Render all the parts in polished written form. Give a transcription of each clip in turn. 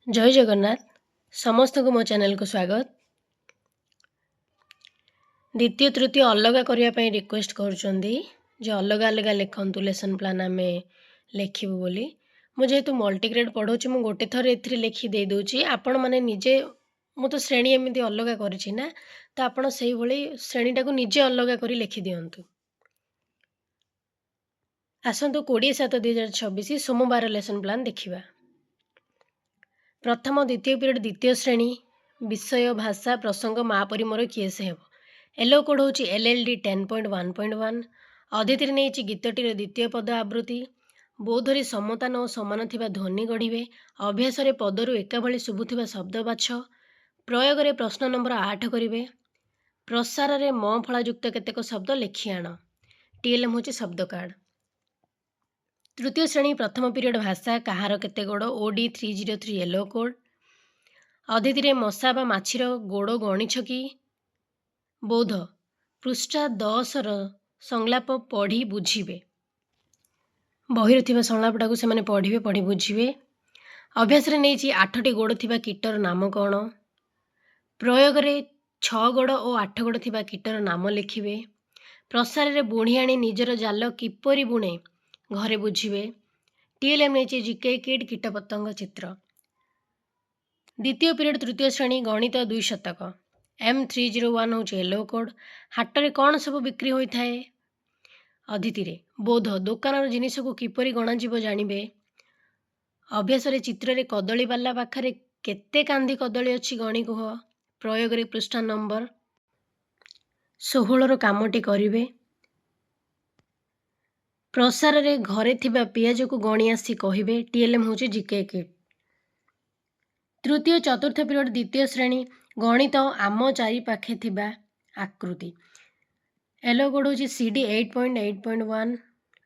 जय जगन्नाथ समस्त को मो चैनल को स्वागत। द्वितीय तृतीय अलग करने रिक्वेस्ट करुँच अलग अलग लिखु लेसन प्लान आम लिखू बोली मुझे मल्टीग्रेड पढ़ाऊँ मुझे गोटे थर ए लिखिदे दूची आपण मैंने निजे मु तो श्रेणी एमती अलग करना तो आपड़ से श्रेणीटा को निजे अलग कर लिखि दिंतु। आसतु 20/7/2026 सोमवार लेसन प्लान देखा। प्रथम द्वितीय पीरियड द्वितीय श्रेणी विषय भाषा प्रसंग मापरी मोर किए से हेब। एलो कोड हूँ LLD 10.1.1 अदिति नहीं गीतटीर द्वितीय पद आवृत्ति बौद्धरे समतान और समान थिबा ध्वनि गढ़े अभ्यास पदरु एकाभली शुभुथिबा शब्द बाछ प्रयोग में प्रश्न नंबर 8 करेंगे प्रसार में म फलायुक्त केतेक शब्द लिखि आण TLM हूँ शब्द कार्ड। तृतीय श्रेणी प्रथम पीरियड भाषा कहार केते गोड़ OD 303 येलो कोड अदिति मशा बा माछीर गोड़ गणिछ कि बौद्ध पृष्ठा 10 संलाप पढ़ी बुझे बही थी संलापटा को से पढ़े पढ़ी बुझे। अभ्यास नहीं 8टी गोड़ थिबा कीटर नाम कौन प्रयोग में 6 गोड़ और 8 गोड़ थिबा कीटर नाम लिखिबे प्रसार में बुणी आनी निजर जाल किपरि बुणे घरे बुझे। TLM नहीं GK किड कीटपतंग चित्र। द्वितीय पीरियड तृतीय श्रेणी गणित 2 शतक M301 हूँ येलो कोड हाटरे कौन सब बिक्री होता है अदिति बौद्ध दुकान जिनिस को किपरि गणाजीव जानिबे। अभ्यास चित्र रे कदली बाला पाखरे केते कांदी कदली अच्छी गणी कुह प्रयोग रे पृष्ठा नंबर 16 कामटी करिवे प्रसार रे घरे थिबा पियाज को गणी आसी कहिबे। TLM हूँ GK किड। तृतीय चतुर्थ पीरियड द्वितीय श्रेणी गणित आम चारि पाखे थिबा आकृति एलो कोड हूँ CD 8.8.1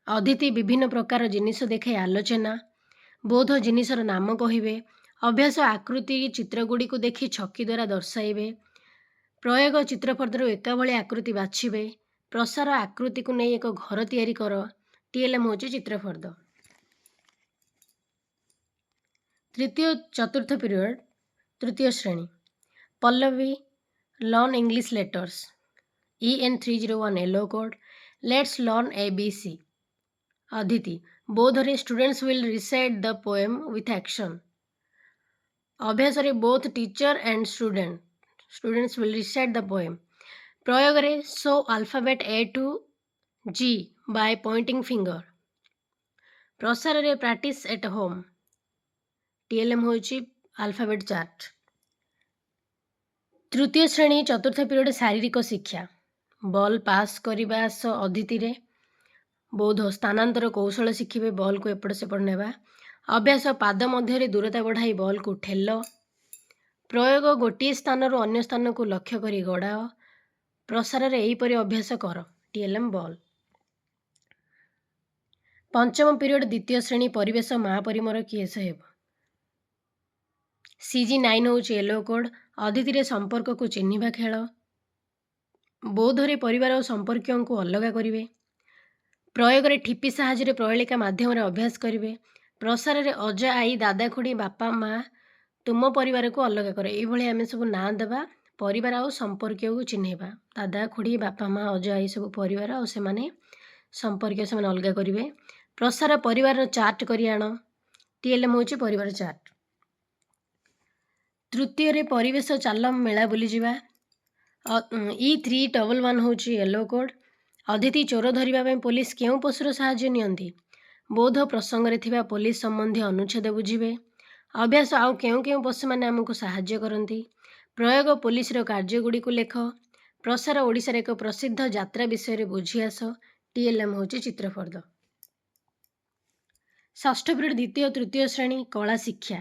अदिति विभिन्न प्रकार जिनिस देखे आलोचना बौद्ध जिनिसर नाम कहिबे अभ्यास आकृति चित्रगुड़ी को देखि छकी द्वारा दर्शाइबे प्रयोग चित्रफर्दर एकाभली आकृति बाछिबे प्रसार आकृति को नहीं एक घर तैयारी कर। TLM हूँ चित्रफर्द। तृतीय चतुर्थ पीरियड तृतीय श्रेणी Pallavi learn English letters EN 301 yellow code let's learn ABC Aditi बोधरे students will recite the poem with action अभ्यास both teacher and students will recite the poem प्रयोग रे show alphabet A to G by pointing finger प्रसार रे practice at home. TLM होची alphabet chart. तृतीय श्रेणी चतुर्थ पीरियड शारीरिक शिक्षा बॉल पास करने अदिति रे बौद्ध स्थानांतर कौशल शिखिबे बॉल को एपट सेपट नेबा अभ्यास पाद मध्य दूरता बढ़ाई बॉल को ठेल प्रयोग गोटे स्थान अन्य स्थान को लक्ष्य करी गड़ाओ प्रसार रे एहीपरि अभ्यास कर। TLM ball. पंचम पीरियड द्वितीय श्रेणी परिवेश महापरिमर किएस हेब CG 9 हूँ येलो कोड अदिति संपर्क को चिन्हिबा खेल बौद्धरे परिवार और संपर्कों को अलग करेंगे प्रयोग में ठिपी साहाଯ୍य प्रहेलिका माध्यम अभ्यास करेंगे प्रसार में अजा आई दादा खुड़ी बापा माँ तुम परिवार को अलग कर ये आम सब ना देवा परिवार और संपर्क को चिन्हवा दादा खुड़ी बापा माँ अजा आई सब परिवार और से संपर्क से अलग करेंगे प्रसार परिवार चार्ट कर आण TLM हूँ परिवार चार्ट। तृतीय रे परिवेश चाल मेला बुली जावा E311 हूँ येलो कोड अदिति चोर धरिबा पुलिस केउं पशुर साहाय्य नियंती बौद्ध प्रसंग रे थिबा पुलिस संबंधी अनुच्छेद बुझिबे अभ्यास आउ केउं केउं पशु माने हमको साहाय्य करती प्रयोग पुलिस रो कार्यगुड़ी को लेख प्रसार ओडिशार एक प्रसिद्ध यात्रा विषय रे बुझी आस। TLM हूँ चित्रफर्द। षष्ठ पीरियड द्वितीय तृतीय श्रेणी कला शिक्षा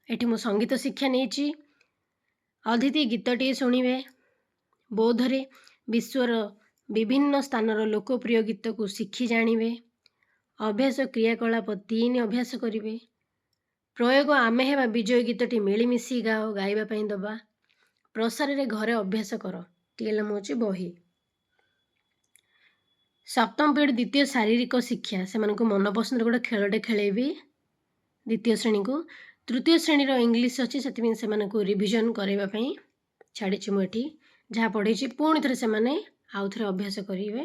एठी मु संगीत शिक्षा नहीं अदिति गीतटी शुणिबे बौद्धरे विश्वर विभिन्न स्थानर लोकप्रिय गीत को शिखी जानिबे अभ्यास क्रियाकलाप 3 अभ्यास करिवे प्रयोग आमे हेबा विजय गीतटी मिलीमिशी गाओ गाइबा पई दबा प्रसार रे घरे अभ्यास कर। TLM होची बही। सप्तम पीरियड द्वितीय शारीरिक शिक्षा से मन पसंद गोटे खेलटे खेलेबी द्वितीय श्रेणी को ତୃତୀୟ ଶ୍ରେଣୀର ଇଂଲିଶ ଅଛି, ସେଥିପାଇଁ ସେମାନଙ୍କୁ ରିଭିଜନ୍ କରିବା ପାଇଁ ଛାଡ଼ିଛି ମୁଁ ଏଠି। ଯାହା ପଢ଼ିଛି ପୁଣି ଥରେ ସେମାନେ ଆଉ ଥରେ ଅଭ୍ୟାସ କରିବେ।